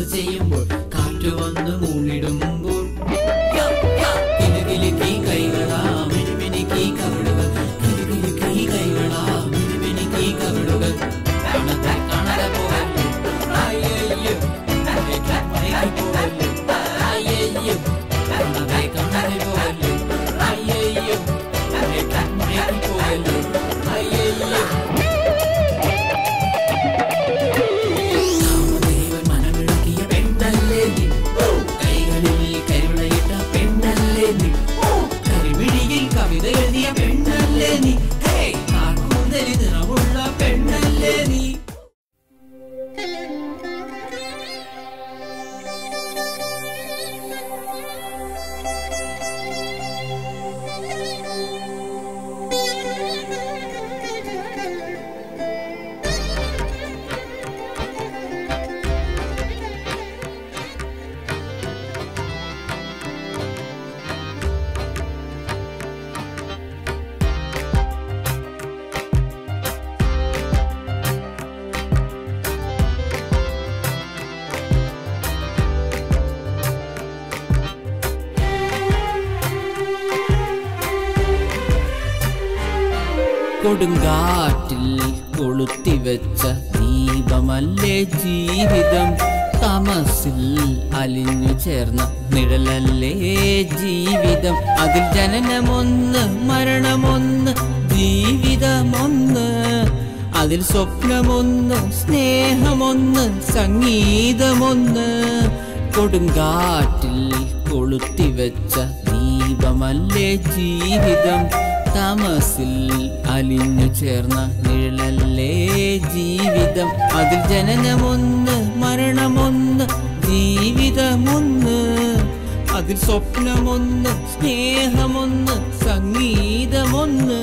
തപസ് ചെയ്യുമ്പോൾ കാറ്റു വന്ന് മൂളിടുമ്പോൾ കിലുകിലുക്കി കൈകളാ മിനുമിനുക്കി കവിളുകൾ കിലുകിലുക്കി കൈകളാ മിനുമിനുക്കി കവിളുകൾ കാണത്തെ കാണാതെ പോകല്ലേ അയ്യയ്യോ മയക്കി പോകല്ലേ അയ്യയ്യോ കാണാതെ കാണാതെ പോകല്ലേ അയ്യയ്യോ മയക്കി പോകല്ലേ അയ്യയ്യോ കവിത എഴുതിയ പെണ്ണല്ലേ നീ കാക്കൂന്തലി നിറമുള്ള പെണ്ണല്ലേ നീ കൊടുങ്കാറ്റിൽ കൊളുത്തിവെച്ച ദീപമല്ലേ ജീവിതം തമസിൽ അലിഞ്ഞു ചേർന്ന നിഴലല്ലേ ജീവിതം അതിൽ ജനനമൊന്ന് മരണമൊന്ന് ജീവിതമൊന്ന് അതിൽ സ്വപ്നമൊന്ന് സ്നേഹമൊന്ന് സംഗീതമൊന്ന് കൊടുങ്കാറ്റിൽ കൊളുത്തിവെച്ച ദീപമല്ലേ ജീവിതം തമസിൽ അലിഞ്ഞു ചേർന്ന നിഴലല്ലേ ജീവിതം അതിൽ ജനനമൊന്ന് മരണമൊന്ന് ജീവിതമൊന്ന് അതിൽ സ്വപ്നമൊന്ന് സ്നേഹമൊന്ന് സംഗീതമൊന്ന്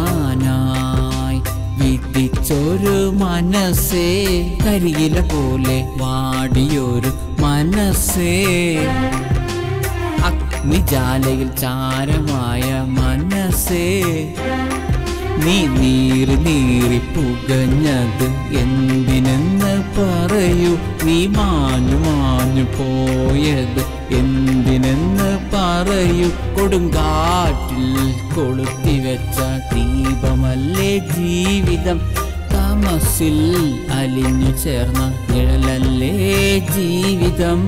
കരയാനായി വിധിച്ചൊരു മനസ്സേ കരിയില പോലെ വാടിയൊരു മനസ്സേ അഗ്നിജാലയിൽ ചാരമായ മനസ്സേ നീ നീറി നീറി പുകഞ്ഞത് എന്തിനെന്ന് പറയൂ നീ മാഞ്ഞു മാഞ്ഞു പോയത് എന്തിനെന്ന് പറയൂ കൊടുങ്കാറ്റിൽ കൊളുത്തിവെച്ച ദീപമല്ലേ ജീവിതം തമസിൽ അലിഞ്ഞു ചേർന്ന നിഴലല്ലേ ജീവിതം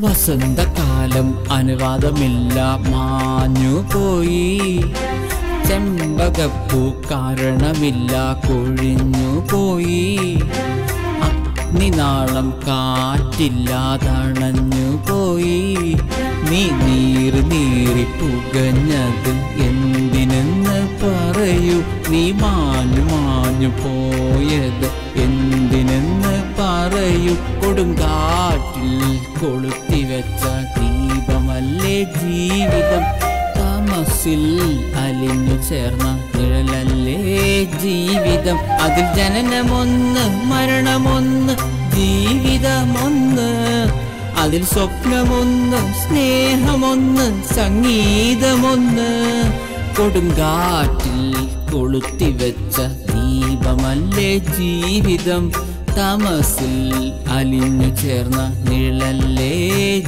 വസന്തകാലം അനുവാദമില്ല മാഞ്ഞു പോയി ചെമ്പകപ്പൂ കാരണമില്ല കൊഴിഞ്ഞു പോയി അഗ്നിനാളം കാറ്റില്ലാതണഞ്ഞു പോയി നീ നീറി നീറി പുകഞ്ഞത് എന്തിനെന്ന് പറയൂ നീ മാഞ്ഞു മാഞ്ഞു പോയത് എന്തിനെന്ന് പറയൂ കൊടുങ്കാറ്റിൽ കൊളുത്തിവെച്ച ദീപമല്ലേ ജീവിതം തമസിൽ അലിഞ്ഞു ചേർന്ന നിഴലല്ലേ ജീവിതം അതിൽ ജനനമൊന്ന് മരണമൊന്ന് ജീവിതമൊന്ന് അതിൽ സ്വപ്നമൊന്ന് സ്നേഹമൊന്ന് സംഗീതമൊന്ന് കൊടുങ്കാറ്റിൽ കൊളുത്തിവെച്ച ദീപമല്ലേ ജീവിതം തമസിൽ അലിഞ്ഞു ചേർന്ന നിഴലല്ലേ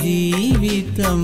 ജീവിതം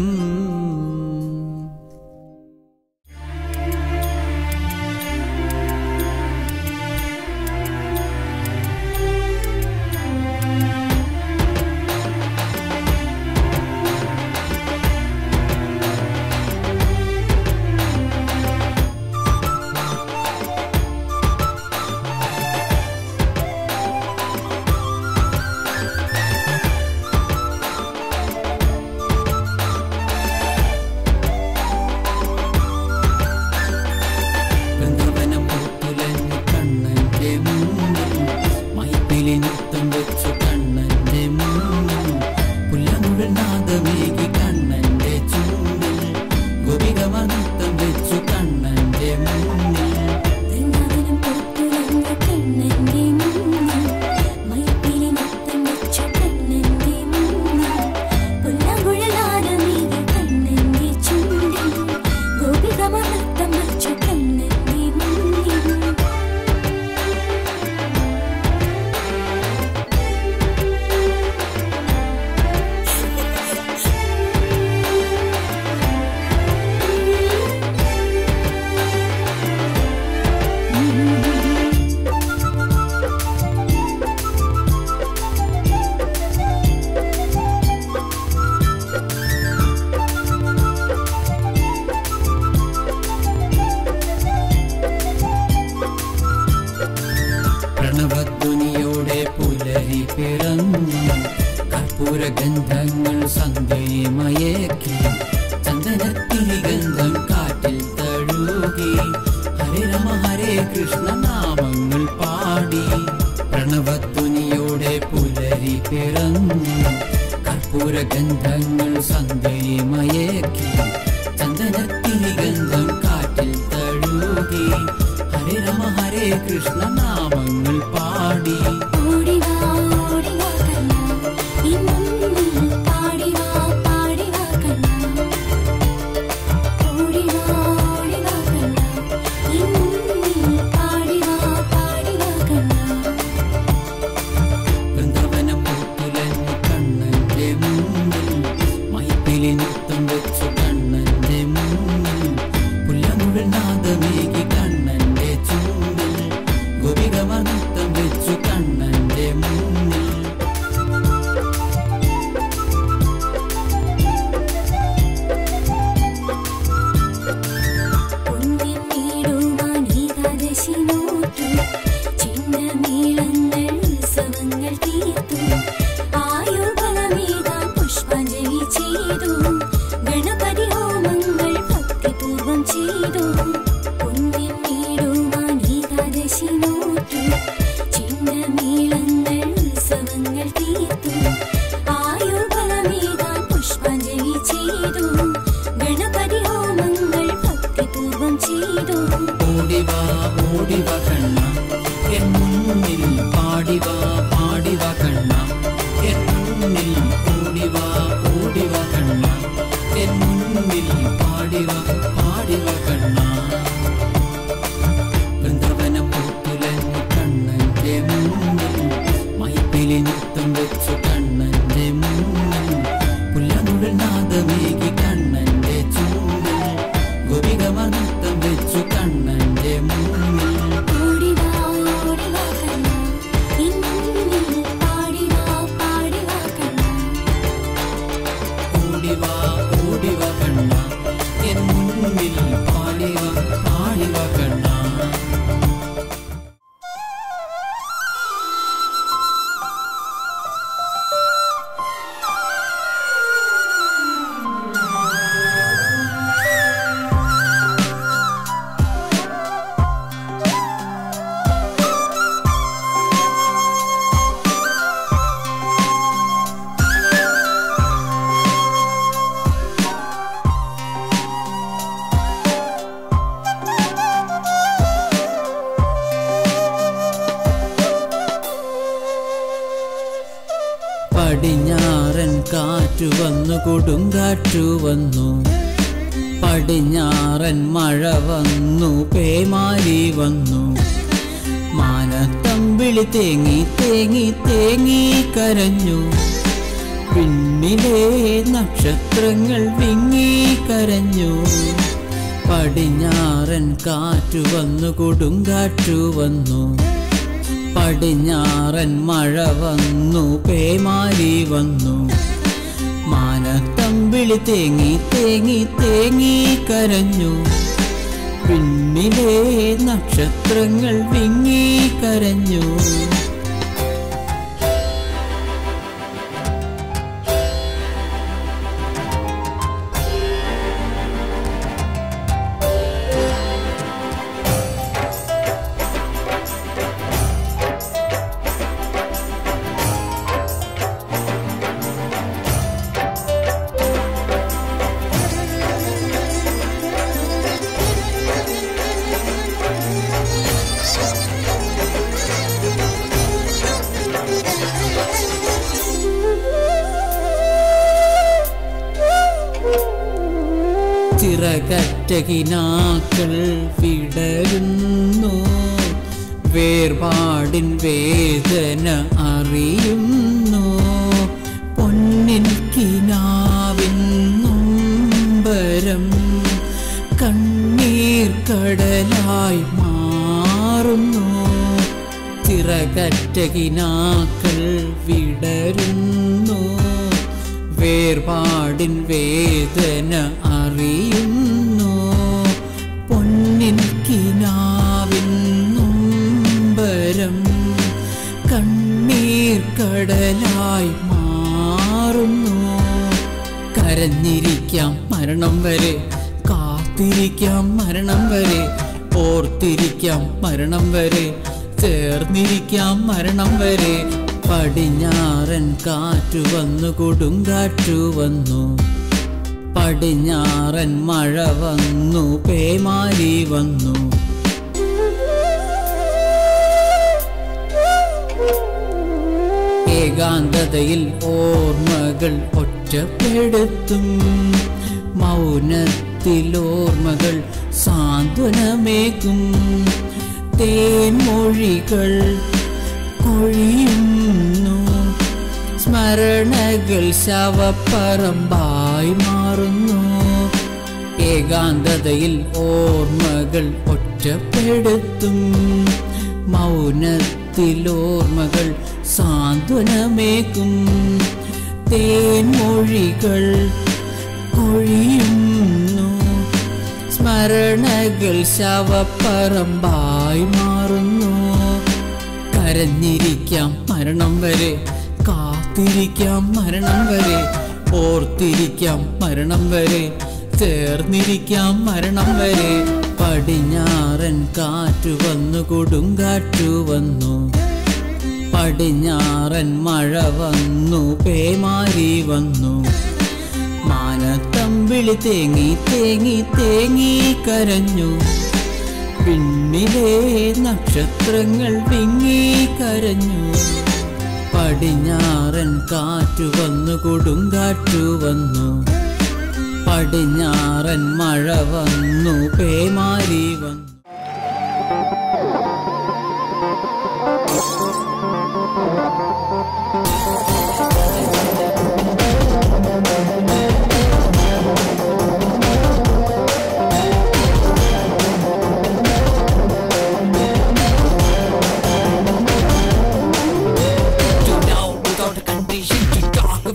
പിറന്നു കർപ്പൂരഗന്ധങ്ങൾ സന്ധ്യയെ മയക്കി ചന്ദനത്തിരി ഗന്ധം കാറ്റിൽ തഴുകി ഹരേ രാമ ഹരേ കൃഷ്ണ നാമങ്ങൾ പാടി പ്രണവധ്വനിയോടെ പുലരി പിറന്നു കർപ്പൂരഗന്ധങ്ങൾ സന്ധ്യയെ മയക്കി ചന്ദനത്തിരി ഗന്ധം കാറ്റിൽ തഴുകി ഹരേ രാമ ഹരേ കൃഷ്ണ നാമങ്ങൾ പാടി പടിഞ്ഞാറൻ കാറ്റു വന്നു കൊടുങ്കാറ്റു വന്നു പടിഞ്ഞാറൻ മഴ വന്നു പേമാരി വന്നു മാനത്തമ്പിളി തേങ്ങി തേങ്ങി തേങ്ങി കരഞ്ഞു പിന്നിലെ നക്ഷത്രങ്ങൾ വിങ്ങി കരഞ്ഞു പടിഞ്ഞാറൻ കാറ്റു വന്നു കൊടുങ്കാറ്റു വന്നു പടിഞ്ഞാറൻ മഴ വന്നു പേമാരി വന്നു മാനത്തമ്പിളി തേങ്ങി തേങ്ങി തേങ്ങി കരഞ്ഞു പിന്നിലെ നക്ഷത്രങ്ങൾ വിങ്ങി കരഞ്ഞു ചിറകറ്റകിനാക്കൾ വിടരുന്നു വേർപാടിൻ വേദന അറിയുന്നു പൊന്നിൻ കിനാവിൻ നൊമ്പരം കണ്ണീർ കടലായി മാറുന്നു ചിറകറ്റകിനാക്കൾ വിടരുന്നു വേർപാടിൻ വേദന അറിയുന്നു പൊന്നിൻ കിനാവിൻ നൊമ്പരം കണ്ണീർ കടലായി കരഞ്ഞിരിക്കാം മരണം വരെ, കാത്തിരിക്കാം മരണം വരെ, ഓർത്തിരിക്കാം മരണം വരെ, ചേർന്നിരിക്കാം മരണം വരെ. പടിഞ്ഞാറൻ കാറ്റു വന്നു, കൊടുങ്കാറ്റു വന്നു, പടിഞ്ഞാറൻ മഴ വന്നു, പേമാരി വന്നു. ഏകാന്തതയിൽ ഓർമ്മകൾ ഒറ്റപ്പെടുത്തും, മൗനത്തിൽ ഓർമ്മകൾ സാന്ത്വനമേകും. തേൻമൊഴികൾ കൊഴിയുന്നു, സ്മരണകൾ ശവപ്പറമ്പായി മാറുന്നു. ഏകാന്തതയിൽ ഓർമ്മകൾ ഒറ്റപ്പെടുത്തും, മൗനത്തിൽ ഓർമ്മകൾ സാന്ത്വനമേകും. തേൻമൊഴികൾ കൊഴിയുന്നു, സ്മരണകൾ ശവപ്പറമ്പായി മാറുന്നു. കരഞ്ഞിരിക്കാം മരണം വരെ, കാത്തിരിക്കാം മരണം വരെ, ഓർത്തിരിക്കാം മരണം വരെ, ചേർന്നിരിക്കാം മരണം വരെ. പടിഞ്ഞാറൻ കാറ്റു വന്നു, കൊടുങ്കാറ്റു വന്നു, പടിഞ്ഞാറൻ മഴ വന്നു, പേമാരി വന്നു. മാനത്തമ്പിളി തേങ്ങി തേങ്ങി തേങ്ങി കരഞ്ഞു, പിന്നിലെ നക്ഷത്രങ്ങൾ വിങ്ങി കരഞ്ഞു. പടിഞ്ഞാറൻ കാറ്റു വന്നു, കൊടുങ്കാറ്റു വന്നു, പടിഞ്ഞാറൻ മഴ വന്നു, പേമാരി വന്നു.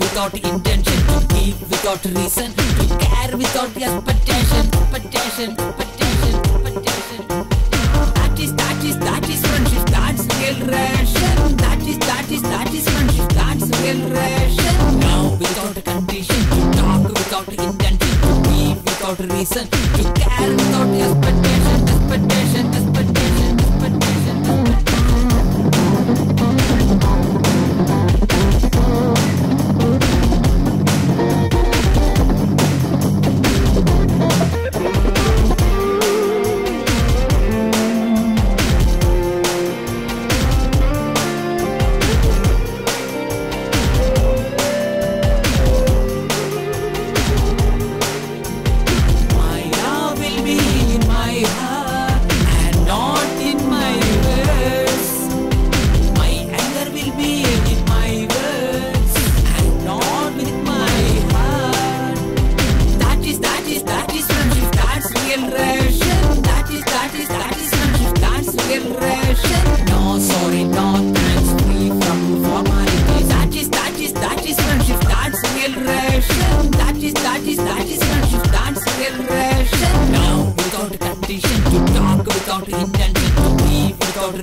Without intention, to give without reason, to care without expectation, expectation, expectation, expectation. That is friendship, that's real ration. That is friendship, that's real ration. Now without a condition, to talk without intention, to give without reason, to care without expectation, expectation, expectation, expectation, expectation.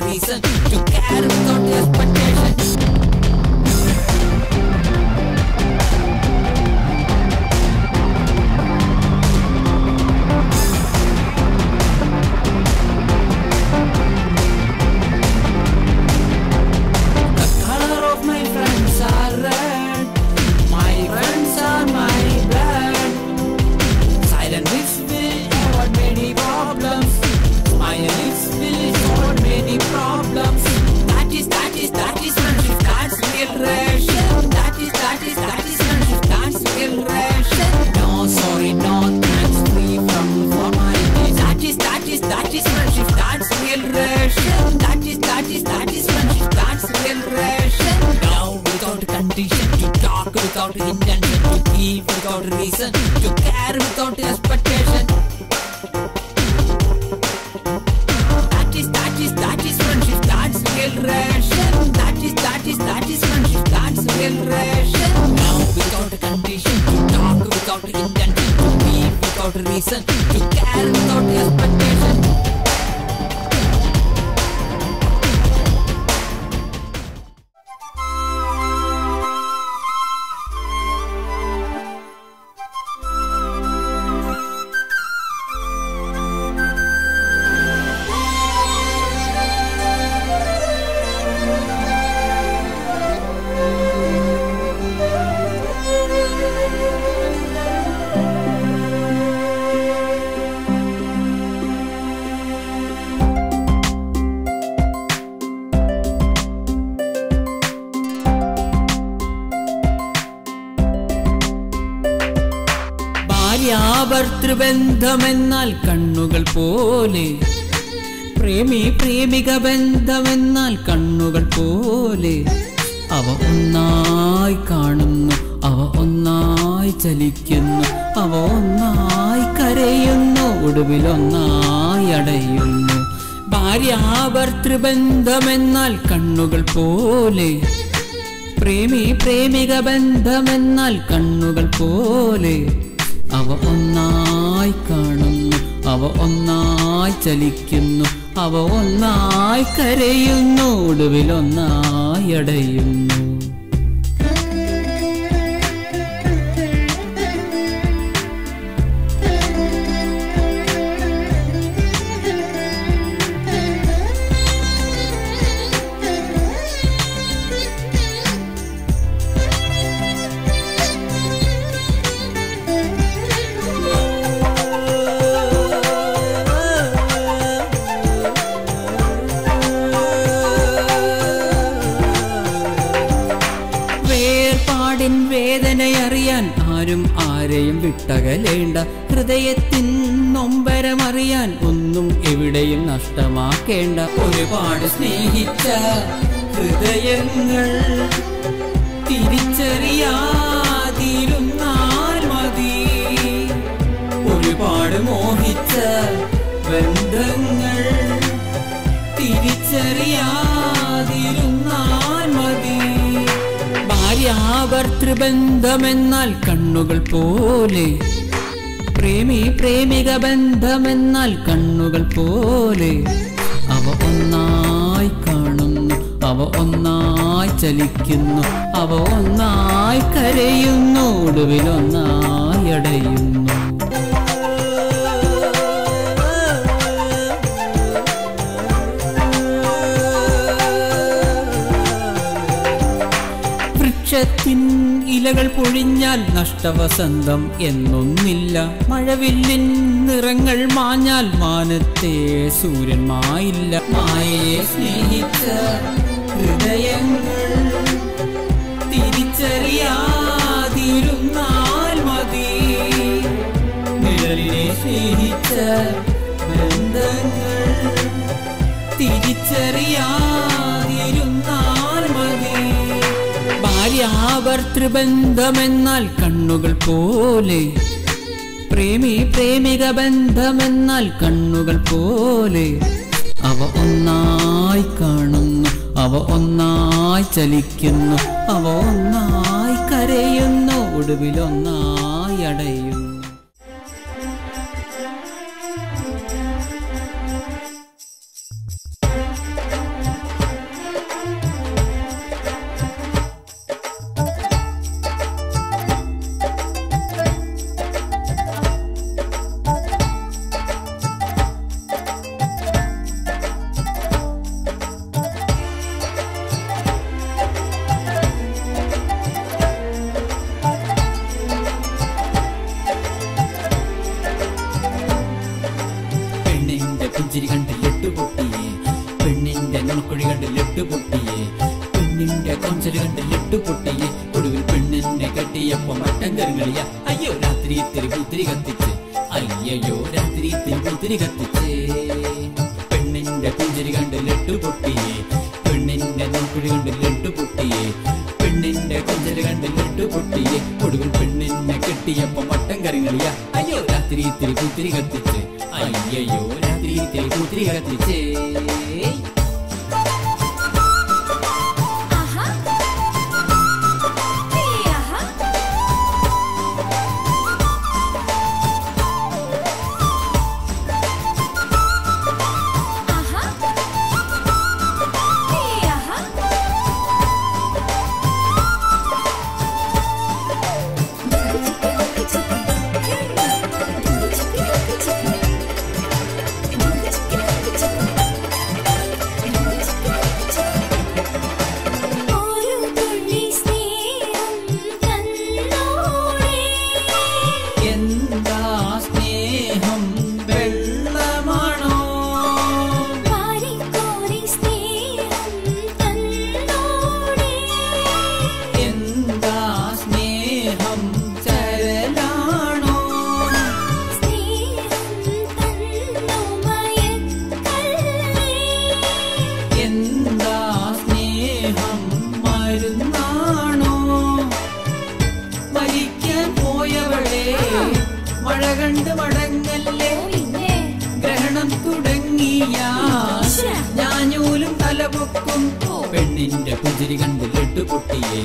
Reason to care without expectation. The color of my friends are red, my friends are my blood. Silent lips will avoid many problems, smile lips will solve many problems. That is friendship, that's real ration. That is friendship, that's real ration. No sorry, no thanks, free from formalities. That is friendship, that's real ration. That is friendship, that's real ration. Now without condition, to talk without intention, to give without reason, to care without expectation. That is friendship, that's real ration. That is friendship, that's real ration. Now without a condition, to talk without intention, to give without reason, to care without expectation. ബന്ധമെന്നാൽ കണ്ണുകൾ പോലെ, പ്രേമി പ്രേമിക ബന്ധമെന്നാൽ കണ്ണുകൾ പോലെ. അവ ഒന്നായി കാണുന്നു, അവ ഒന്നായി ചലിക്കുന്നു, അവ ഒന്നായി കരയുന്നു, ഒടുവിൽ ഒന്നായി അടയുന്നു. ഭാര്യാഭർത്തൃബന്ധമെന്നാൽ കണ്ണുകൾ പോലെ, പ്രേമി പ്രേമിക ബന്ധമെന്നാൽ കണ്ണുകൾ പോലെ. അവ ഒന്നായി കാണുന്നു, അവ ഒന്നായി ചലിക്കുന്നു, അവ ഒന്നായി കരയുന്നു, ഒടുവിൽ ഒന്നായി അടയുന്നു. വേദനയറിയാൻ ആരും ആരെയും വിട്ടകലേണ്ട, ഹൃദയത്തിൻ നൊമ്പരമറിയാൻ ഒന്നും എവിടെയും നഷ്ടമാക്കേണ്ട. ഒരുപാട് സ്നേഹിച്ച ഹൃദയങ്ങൾ തിരിച്ചറിയാതിരുന്നാൽ മതി. ഒരുപാട് മോഹിച്ച ബന്ധങ്ങൾ തിരിച്ചറിയാതിരുന്നാൽ മതി. ഭാര്യാഭർത്തൃബന്ധമെന്നാൽ കണ്ണുകൾ പോലെ, പ്രേമി പ്രേമിക ബന്ധമെന്നാൽ കണ്ണുകൾ പോലെ. അവ ഒന്നായി കാണുന്നു, അവ ഒന്നായി ചലിക്കുന്നു, അവ ഒന്നായി കരയുന്നു, ഒടുവിൽ ഒന്നായി അടയുന്നു. വൃക്ഷത്തിൻ ഇലകൾ പൊഴിഞ്ഞാൽ നഷ്ടവസന്തം എന്നൊന്നില്ല, മഴവില്ലിൻ നിറങ്ങൾ മാഞ്ഞാൽ മാനത്തെ സൂര്യൻ മായില്ല. മായയെ സ്നേഹിച്ച ഹൃദയങ്ങൾ തിരിച്ചറിയാതിരുന്നാൽ മതി. നിഴലിനെ സ്നേഹിച്ച ബന്ധങ്ങൾ തിരിച്ചറിയാതിരുന്നാൽ മതി. ഭാര്യാഭർത്തൃബന്ധമെന്നാൽ കണ്ണുകൾ പോലെ, പ്രേമി പ്രേമിക ബന്ധമെന്നാൽ കണ്ണുകൾ പോലെ. അവ ഒന്നായി കാണുന്നു, അവ ഒന്നായി ചലിക്കുന്നു, അവ ഒന്നായി കരയുന്നു, ഒടുവിൽ ഒന്നായി അടയുന്നു. പുഞ്ചിരി കണ്ട് ലെട്ടുപൊട്ടിയേ, പെണ്ണിന്റെ നുണക്കുഴി കണ്ട് ലെട്ടുപൊട്ടിയേ, പെണ്ണിന്റെ കൊഞ്ചല് കണ്ട് ലെട്ടുപൊട്ടിയേ, ഒടുവിൽ പെണ്ണിനെ കെട്ടിയപ്പോ മട്ടം കരുകളിയ. അയ്യോ രാത്രി ഇത്തിരി പൂത്തിരി കത്തിച്ച്, അയ്യോ രാത്രി ഇത്തിരി പൂത്തിരി കത്തിച്ചേ. പെണ്ണിന്റെ പുഞ്ചിരി കണ്ട് ലെട്ടുപൊട്ടിയേ, പെണ്ണിന്റെ നുണക്കുഴി കണ്ട് ലെട്ടുപൊട്ടിയേ, പെണ്ണിന്റെ കൊഞ്ചല് കണ്ട് ലെട്ടുപൊട്ടിയേ, ഒടുവിൽ പെണ്ണിനെ കെട്ടിയപ്പോ മട്ടം കരുകളിയ. അയ്യോ രാത്രി ഇത്തിരി പൂത്തിരി കത്തിച്ച്, അയ്യോ രാത്രി ഇത്തിരി പൂത്തിരി കത്തിച്ചേ. തുടങ്ങിയാൽ ഞാഞ്ഞൂലും തലപൊക്കും. പെണ്ണിന്റെ പുഞ്ചിരി കണ്ട് ലഡ്ഡു പൊട്ടിയേ,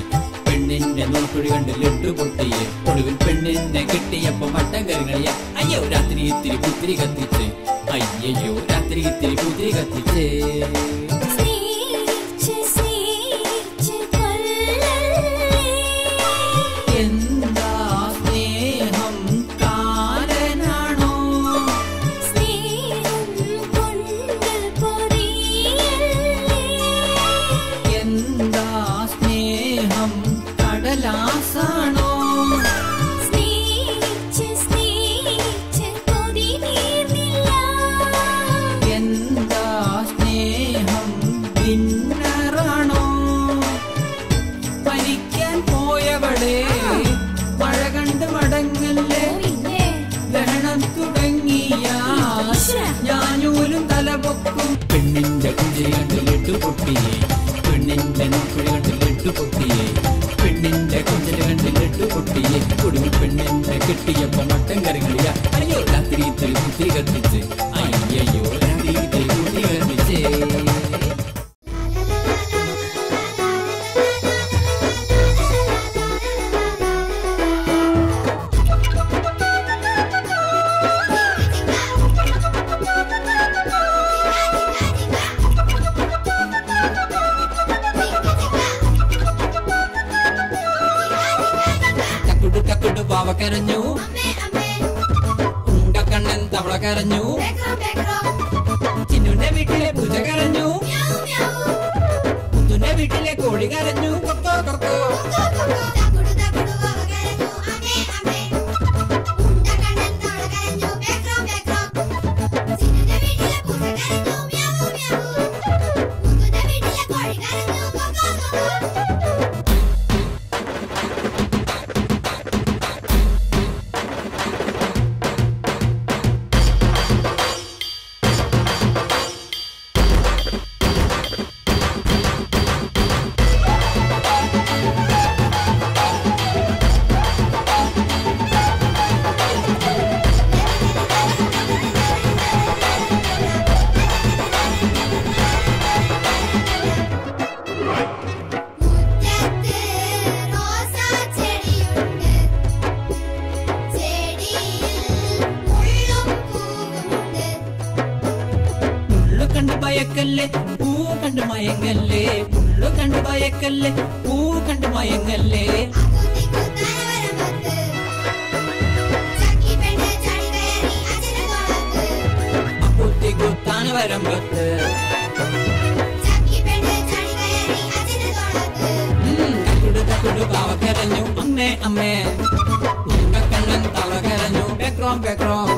പെണ്ണിന്റെ നോക്കുഴി കണ്ട് ലഡ്ഡു പൊട്ടിയേ. ഒടുവിൽ പെണ്ണിനെ കിട്ടിയപ്പോ മട്ടൻ കറികളിയ. അയ്യോ രാത്രി ഇത്തിരി പുത്തിരി കത്തിച്ച്, അയ്യോ രാത്രി ഇത്തിരി പുത്തിരി കത്തിച്ചേ. എന്താ സ്നേഹം കാരനാണോ? എന്താ സ്നേഹം കടലാസാണോ? എന്താ സ്നേഹം ഭിന്നറാണോ? മരിക്കാൻ പോയവളെ മഴ കണ്ട് മടങ്ങല്ലേ, ഗ്രഹണം തുടങ്ങിയാൽ ഞാഞ്ഞൂലും തലപൊക്കും. പെണ്ണിന്റെ പുഞ്ചിരി കണ്ട് ലഡ്ഡു പൊട്ടിയേ, പെണ്ണിന്റെ നോക്കുഴി കണ്ട് ലഡ്ഡു പൊട്ടിയേ, പെണ്ണിന്റെ കൊഞ്ചല് കണ്ട് ലഡ്ഡു പൊട്ടിയേ. ഒടുവിൽ പെണ്ണിന്റെ കിട്ടിയപ്പോ മട്ടൻ കറികളിയ. അയ്യോ രാത്രി ഇത്തിരി പുത്തിരി കത്തിച്ച്, അയ്യോ രാത്രി ഇത്തിരി പുത്തിരി കത്തിച്ചേ. തക്കുടു പാവ കരഞ്ഞു, ഉണ്ടക്കണ്ണൻ തവള കരഞ്ഞു, ചിന്നുന്റെ വീട്ടിലെ പൂജ കരഞ്ഞു, മുത്തുന്റെ വീട്ടിലെ കോഴി കരഞ്ഞു. കൊക്കോ കൊക്കോ ഭയക്കല്ലേ, പൂ കണ്ട് മയങ്ങല്ലേ, മുള്ളു കണ്ട് ഭയക്കല്ലേ, പൂ കണ്ട് മയങ്ങല്ലേ. അപ്പുത്തി കുത്താണ് വരമ്പത്ത്, തക്കുടു പാവ കരഞ്ഞു, അമ്മേ അമ്മേ. ഉണ്ടക്കണ്ണൻ തവള കരഞ്ഞു, ബെക്രോം ബെക്രോം.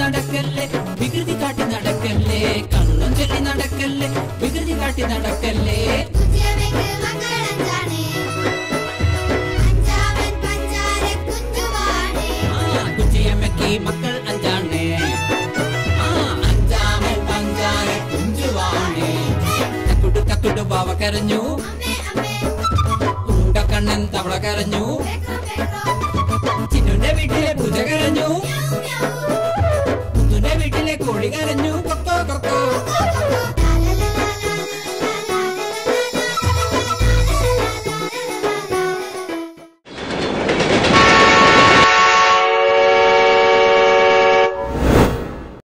നടക്കല്ലേ വികൃതി കാട്ടി നടക്കല്ലേ, കള്ളം ചൊല്ലി നടക്കല്ലേ വികൃതി കാട്ടി നടക്കല്ലേ. കുച്ചിയമ്മയ്ക്ക് മക്കൾ അഞ്ചാണേ, അഞ്ചാമൻ പഞ്ചാര കുഞ്ചുവാണേ. തക്കുടു പാവ കരഞ്ഞു, ഉണ്ടക്കണ്ണൻ തവള കരഞ്ഞു,